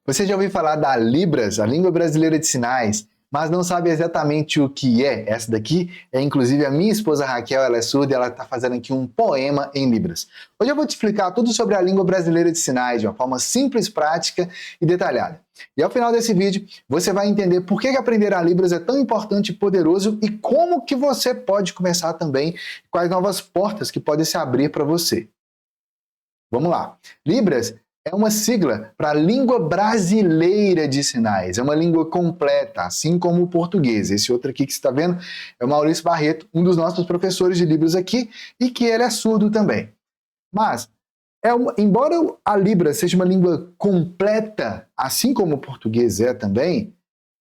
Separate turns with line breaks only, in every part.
Você já ouviu falar da Libras, a língua brasileira de sinais, mas não sabe exatamente o que é? Essa daqui é inclusive a minha esposa Raquel, ela é surda e ela está fazendo aqui um poema em Libras. Hoje eu vou te explicar tudo sobre a língua brasileira de sinais de uma forma simples, prática e detalhada. E ao final desse vídeo, você vai entender por que aprender a Libras é tão importante e poderoso e como que você pode começar também, quais novas portas que podem se abrir para você. Vamos lá. Libras é uma sigla para a língua brasileira de sinais. É uma língua completa, assim como o português. Esse outro aqui que você está vendo é o Maurício Barreto, um dos nossos professores de Libras aqui, e que ele é surdo também. Mas, embora a Libras seja uma língua completa, assim como o português é também,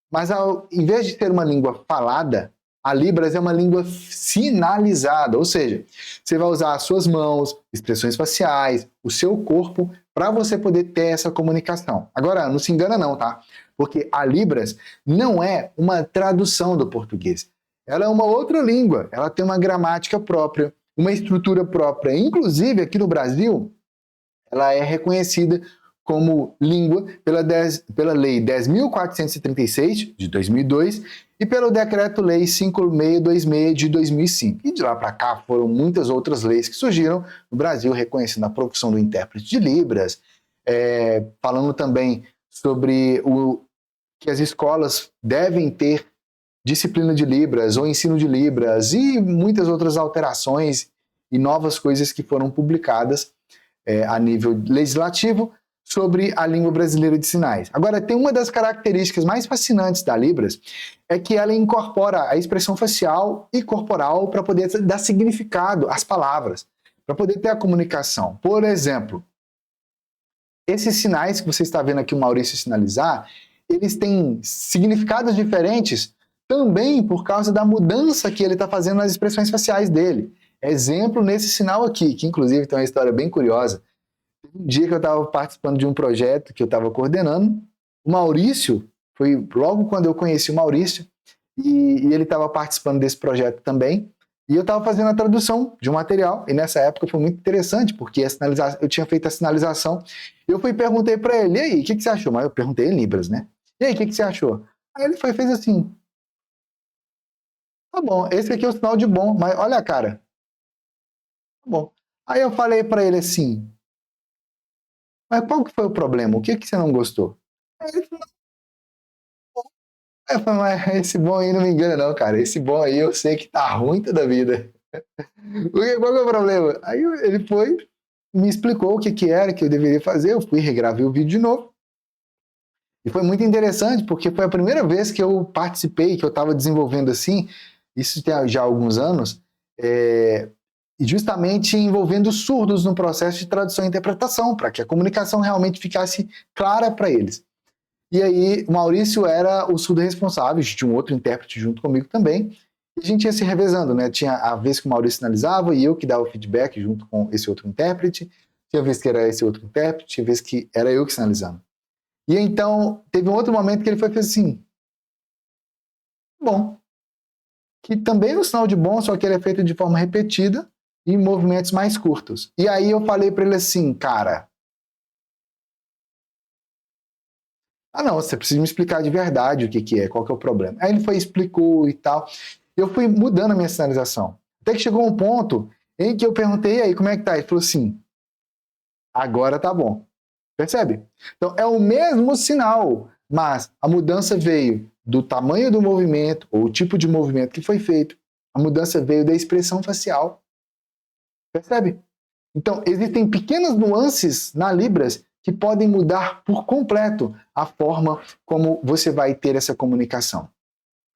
mas em vez de ser uma língua falada, a Libras é uma língua sinalizada, ou seja, você vai usar as suas mãos, expressões faciais, o seu corpo, para você poder ter essa comunicação. Agora, não se engana não, tá? Porque a Libras não é uma tradução do português. Ela é uma outra língua, ela tem uma gramática própria, uma estrutura própria. Inclusive, aqui no Brasil, ela é reconhecida como língua pela Lei 10.436, de 2002, e pelo Decreto-Lei 5626, de 2005. E de lá para cá foram muitas outras leis que surgiram no Brasil, reconhecendo a profissão do intérprete de Libras, falando também sobre que as escolas devem ter disciplina de Libras ou ensino de Libras e muitas outras alterações e novas coisas que foram publicadas a nível legislativo sobre a língua brasileira de sinais. Agora, tem uma das características mais fascinantes da Libras, é que ela incorpora a expressão facial e corporal para poder dar significado às palavras, para poder ter a comunicação. Por exemplo, esses sinais que você está vendo aqui o Maurício sinalizar, eles têm significados diferentes também por causa da mudança que ele está fazendo nas expressões faciais dele. Exemplo nesse sinal aqui, que inclusive tem uma história bem curiosa. Um dia que eu estava participando de um projeto que eu estava coordenando, o Maurício, foi logo quando eu conheci o Maurício, e ele estava participando desse projeto também, e eu estava fazendo a tradução de um material, e nessa época foi muito interessante, porque eu tinha feito a sinalização, e eu fui e perguntei para ele, e aí, o que você achou? Mas eu perguntei em Libras, né? E aí, o que você achou? Aí ele fez assim, tá bom, esse aqui é o sinal de bom, mas olha a cara. Tá bom. Aí eu falei para ele assim, mas qual que foi o problema? O que você não gostou? Aí ele falou, mas esse bom aí não me engana não, cara. Esse bom aí eu sei que tá ruim toda a vida. Qual que é o problema? Aí ele foi, me explicou o que era, que eu deveria fazer. Eu fui, regravei o vídeo de novo. E foi muito interessante, porque foi a primeira vez que eu participei, que eu estava desenvolvendo assim, isso tem já alguns anos, justamente envolvendo surdos no processo de tradução e interpretação, para que a comunicação realmente ficasse clara para eles. E aí, o Maurício era o surdo responsável, tinha um outro intérprete junto comigo também, e a gente ia se revezando, né? Tinha a vez que o Maurício sinalizava e eu que dava o feedback junto com esse outro intérprete, tinha a vez que era esse outro intérprete, tinha a vez que era eu que sinalizava. E então, teve um outro momento que ele fez assim, bom, que também é um sinal de bom, só que ele é feito de forma repetida e em movimentos mais curtos. E aí eu falei para ele assim, cara, não, você precisa me explicar de verdade o que é, qual que é o problema. Aí ele foi, explicou e tal. Eu fui mudando a minha sinalização. Até que chegou um ponto em que eu perguntei, e aí, como é que tá? Ele falou assim, agora tá bom. Percebe? Então, é o mesmo sinal, mas a mudança veio do tamanho do movimento, ou o tipo de movimento que foi feito. A mudança veio da expressão facial. Percebe? Então, existem pequenas nuances na Libras que podem mudar por completo a forma como você vai ter essa comunicação.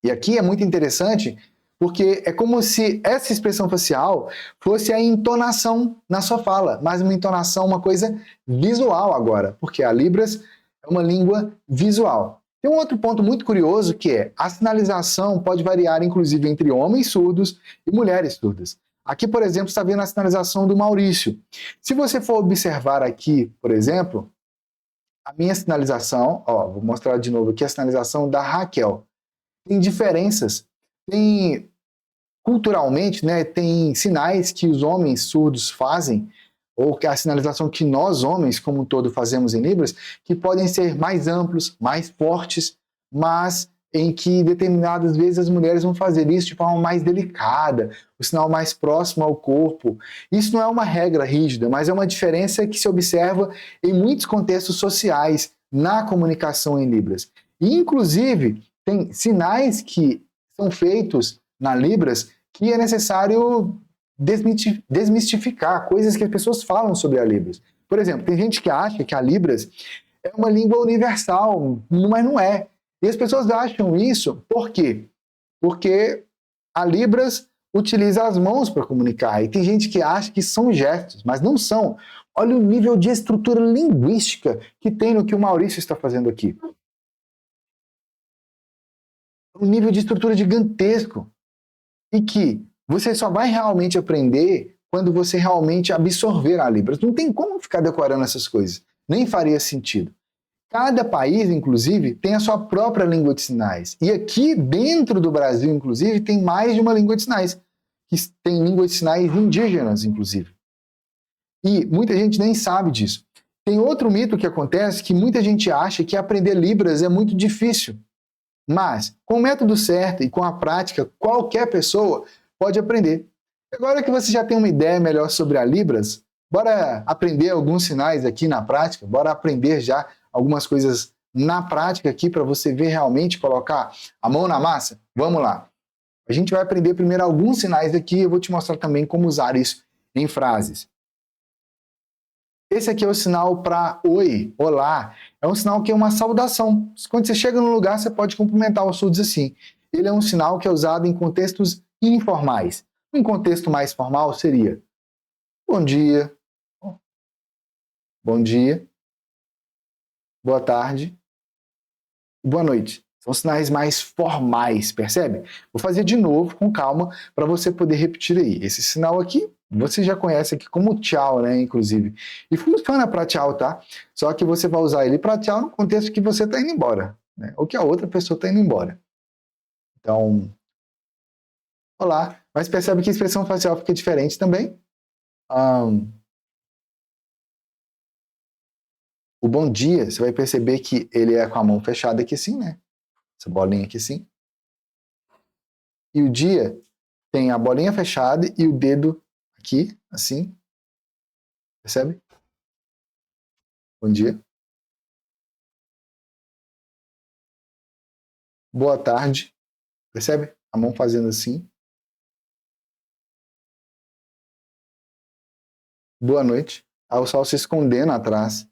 E aqui é muito interessante porque é como se essa expressão facial fosse a entonação na sua fala, mas uma entonação, uma coisa visual agora, porque a Libras é uma língua visual. Tem um outro ponto muito curioso que é a sinalização pode variar inclusive entre homens surdos e mulheres surdas. Aqui, por exemplo, está vendo a sinalização do Maurício. Se você for observar aqui, por exemplo, a minha sinalização, vou mostrar de novo aqui a sinalização da Raquel. Tem diferenças, tem culturalmente, né, tem sinais que os homens surdos fazem ou que a sinalização que nós, homens, como um todo, fazemos em Libras, que podem ser mais amplos, mais fortes, mas em que determinadas vezes as mulheres vão fazer isso de forma mais delicada, o sinal mais próximo ao corpo. Isso não é uma regra rígida, mas é uma diferença que se observa em muitos contextos sociais na comunicação em Libras. E, inclusive, tem sinais que são feitos na Libras que é necessário desmistificar coisas que as pessoas falam sobre a Libras. Por exemplo, tem gente que acha que a Libras é uma língua universal, mas não é. E as pessoas acham isso por quê? Porque a Libras utiliza as mãos para comunicar. E tem gente que acha que são gestos, mas não são. Olha o nível de estrutura linguística que tem no que o Maurício está fazendo aqui. Um nível de estrutura gigantesco. E que você só vai realmente aprender quando você realmente absorver a Libras. Não tem como ficar decorando essas coisas. Nem faria sentido. Cada país, inclusive, tem a sua própria língua de sinais. E aqui, dentro do Brasil, inclusive, tem mais de uma língua de sinais. Que tem língua de sinais indígenas, inclusive. E muita gente nem sabe disso. Tem outro mito que acontece que muita gente acha que aprender Libras é muito difícil. Mas, com o método certo e com a prática, qualquer pessoa pode aprender. Agora que você já tem uma ideia melhor sobre a Libras, bora aprender alguns sinais aqui na prática, bora aprender já algumas coisas na prática aqui para você ver realmente colocar a mão na massa? Vamos lá. A gente vai aprender primeiro alguns sinais aqui, eu vou te mostrar também como usar isso em frases. Esse aqui é o sinal para oi, olá. É um sinal que é uma saudação. Quando você chega num lugar, você pode cumprimentar os surdos assim. Ele é um sinal que é usado em contextos informais. Um contexto mais formal seria bom dia, bom dia, boa tarde, boa noite. São sinais mais formais, percebe? Vou fazer de novo, com calma, para você poder repetir aí. Esse sinal aqui, você já conhece aqui como tchau, né, inclusive. E funciona para tchau, tá? Só que você vai usar ele para tchau no contexto que você está indo embora, né? Ou que a outra pessoa está indo embora. Então, olá. Mas percebe que a expressão facial fica diferente também. O bom dia, você vai perceber que ele é com a mão fechada aqui assim, né? Essa bolinha aqui assim. E o dia tem a bolinha fechada e o dedo aqui, assim. Percebe? Bom dia. Boa tarde. Percebe? A mão fazendo assim. Boa noite. Aí o sol se escondendo atrás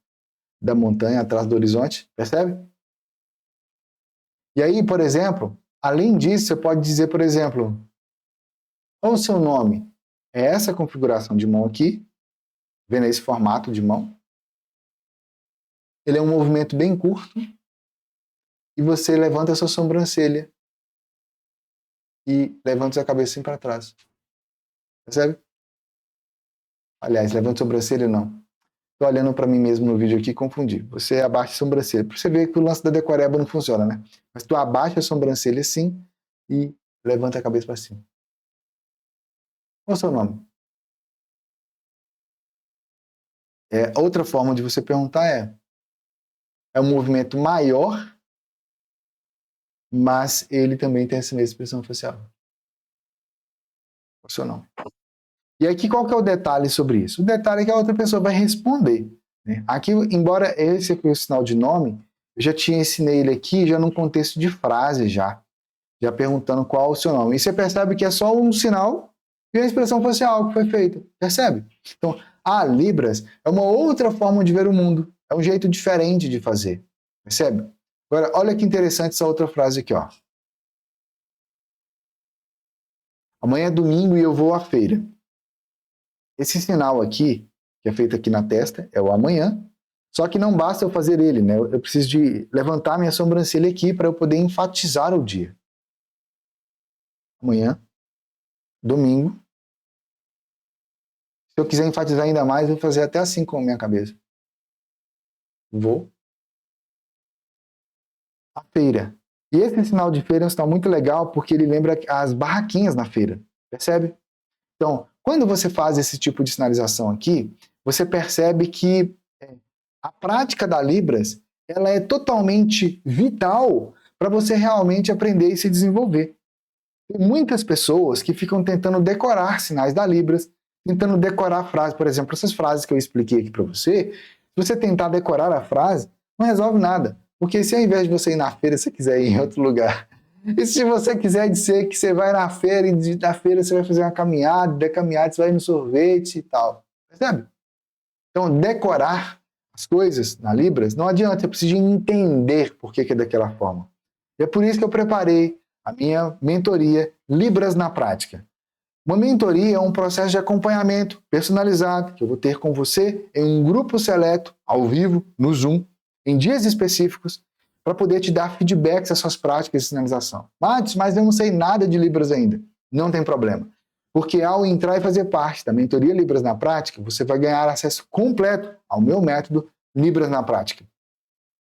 da montanha, atrás do horizonte. Percebe? E aí, por exemplo, além disso, você pode dizer, por exemplo, qual o seu nome? É essa configuração de mão aqui. Vendo esse formato de mão? Ele é um movimento bem curto. E você levanta a sua sobrancelha. E levanta sua cabeça assim para trás. Percebe? Aliás, levanta a sobrancelha não. Estou olhando para mim mesmo no vídeo aqui e confundi. Você abaixa a sobrancelha. Para você ver que o lance da decoreba não funciona, né? Mas tu abaixa a sobrancelha assim e levanta a cabeça para cima. Qual é o seu nome? Outra forma de você perguntar é um movimento maior, mas ele também tem essa mesma expressão facial. Qual é o seu nome? E aqui qual que é o detalhe sobre isso? O detalhe é que a outra pessoa vai responder, né? Aqui, embora esse aqui é o sinal de nome, eu já tinha ensinei ele aqui já num contexto de frase já perguntando qual o seu nome. E você percebe que é só um sinal e a expressão facial que foi feita. Percebe? Então, a Libras é uma outra forma de ver o mundo. É um jeito diferente de fazer. Percebe? Agora, olha que interessante essa outra frase aqui, ó. Amanhã é domingo e eu vou à feira. Esse sinal aqui, que é feito aqui na testa, é o amanhã. Só que não basta eu fazer ele, né? Eu preciso de levantar minha sobrancelha aqui para eu poder enfatizar o dia. Amanhã, domingo. Se eu quiser enfatizar ainda mais, eu vou fazer até assim com a minha cabeça. Vou à feira. E esse sinal de feira é um sinal muito legal porque ele lembra as barraquinhas na feira. Percebe? Então, quando você faz esse tipo de sinalização aqui, você percebe que a prática da Libras, ela é totalmente vital para você realmente aprender e se desenvolver. Tem muitas pessoas que ficam tentando decorar sinais da Libras, tentando decorar a frase. Por exemplo, essas frases que eu expliquei aqui para você, se você tentar decorar a frase, não resolve nada. Porque se ao invés de você ir na feira, você quiser ir em outro lugar, e se você quiser dizer que você vai na feira e da feira você vai fazer uma caminhada, da caminhada você vai no sorvete e tal. Percebe? Então, decorar as coisas na Libras não adianta, você precisa entender por que é daquela forma. E é por isso que eu preparei a minha mentoria Libras na Prática. Uma mentoria é um processo de acompanhamento personalizado que eu vou ter com você em um grupo seleto, ao vivo, no Zoom, em dias específicos, para poder te dar feedbacks das suas práticas de sinalização. Mas eu não sei nada de Libras ainda. Não tem problema. Porque ao entrar e fazer parte da mentoria Libras na Prática, você vai ganhar acesso completo ao meu método Libras na Prática.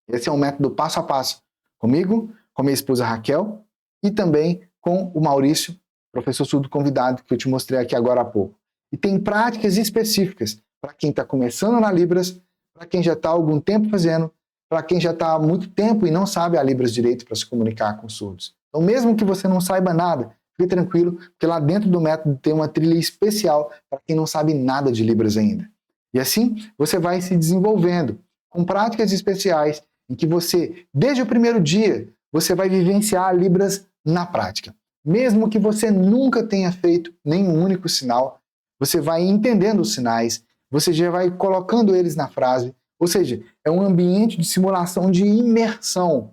Esse é um método passo a passo comigo, com minha esposa Raquel e também com o Maurício, professor surdo convidado, que eu te mostrei aqui agora há pouco. E tem práticas específicas para quem está começando na Libras, para quem já está há algum tempo fazendo, para quem já está há muito tempo e não sabe a Libras direito para se comunicar com surdos. Então, mesmo que você não saiba nada, fique tranquilo, porque lá dentro do método tem uma trilha especial para quem não sabe nada de Libras ainda. E assim, você vai se desenvolvendo com práticas especiais em que você, desde o primeiro dia, você vai vivenciar a Libras na prática. Mesmo que você nunca tenha feito nenhum único sinal, você vai entendendo os sinais, você já vai colocando eles na frase, ou seja, é um ambiente de simulação, de imersão,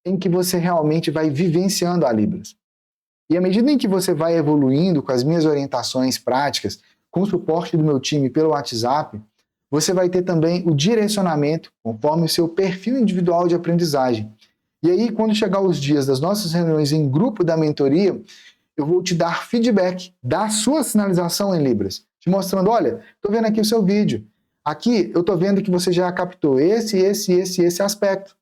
em que você realmente vai vivenciando a Libras. E à medida em que você vai evoluindo com as minhas orientações práticas, com o suporte do meu time pelo WhatsApp, você vai ter também o direcionamento conforme o seu perfil individual de aprendizagem. E aí, quando chegar os dias das nossas reuniões em grupo da mentoria, eu vou te dar feedback da sua sinalização em Libras, te mostrando, olha, estou vendo aqui o seu vídeo. Aqui eu estou vendo que você já captou esse aspecto.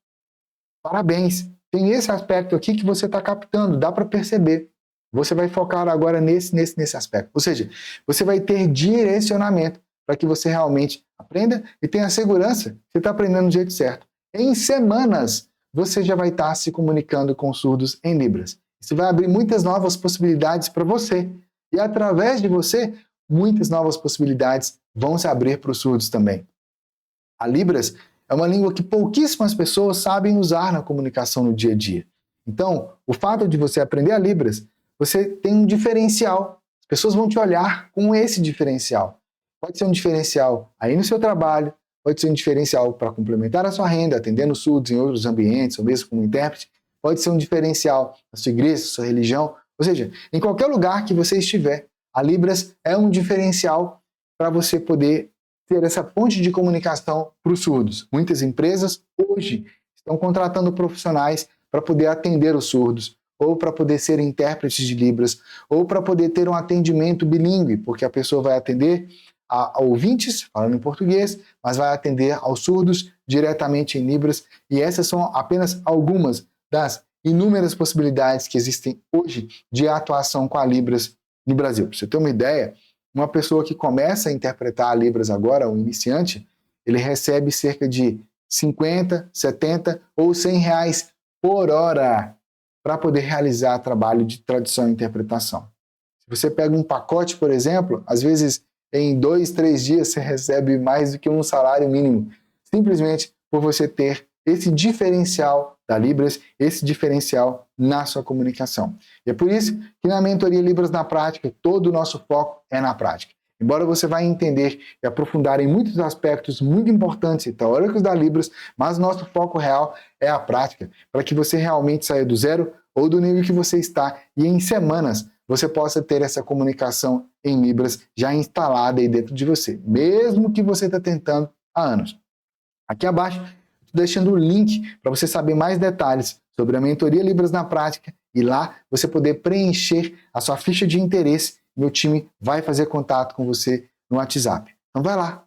Parabéns. Tem esse aspecto aqui que você está captando, dá para perceber. Você vai focar agora nesse aspecto. Ou seja, você vai ter direcionamento para que você realmente aprenda e tenha segurança que você está aprendendo do jeito certo. Em semanas, você já vai estar se comunicando com surdos em Libras. Isso vai abrir muitas novas possibilidades para você. E através de você, muitas novas possibilidades vão se abrir para os surdos também. A Libras é uma língua que pouquíssimas pessoas sabem usar na comunicação no dia a dia. Então, o fato de você aprender a Libras, você tem um diferencial. As pessoas vão te olhar com esse diferencial. Pode ser um diferencial aí no seu trabalho, pode ser um diferencial para complementar a sua renda, atendendo surdos em outros ambientes, ou mesmo como intérprete. Pode ser um diferencial na sua igreja, na sua religião. Ou seja, em qualquer lugar que você estiver, a Libras é um diferencial para você poder ter essa ponte de comunicação para os surdos. Muitas empresas hoje estão contratando profissionais para poder atender os surdos, ou para poder ser intérpretes de Libras, ou para poder ter um atendimento bilíngue, porque a pessoa vai atender a ouvintes, falando em português, mas vai atender aos surdos diretamente em Libras, e essas são apenas algumas das inúmeras possibilidades que existem hoje de atuação com a Libras no Brasil. Para você ter uma ideia, uma pessoa que começa a interpretar a Libras agora, um iniciante, ele recebe cerca de 50, 70 ou 100 reais por hora para poder realizar trabalho de tradução e interpretação. Se você pega um pacote, por exemplo, às vezes em 2, 3 dias você recebe mais do que um salário mínimo, simplesmente por você ter esse diferencial da Libras, esse diferencial na sua comunicação. E é por isso que na mentoria Libras na Prática, todo o nosso foco é na prática. Embora você vai entender e aprofundar em muitos aspectos muito importantes e teóricos da Libras, mas o nosso foco real é a prática, para que você realmente saia do zero ou do nível que você está e em semanas você possa ter essa comunicação em Libras já instalada aí dentro de você, mesmo que você está tentando há anos. Aqui abaixo, estou deixando o link para você saber mais detalhes sobre a mentoria Libras na Prática e lá você poder preencher a sua ficha de interesse. Meu time vai fazer contato com você no WhatsApp. Então vai lá,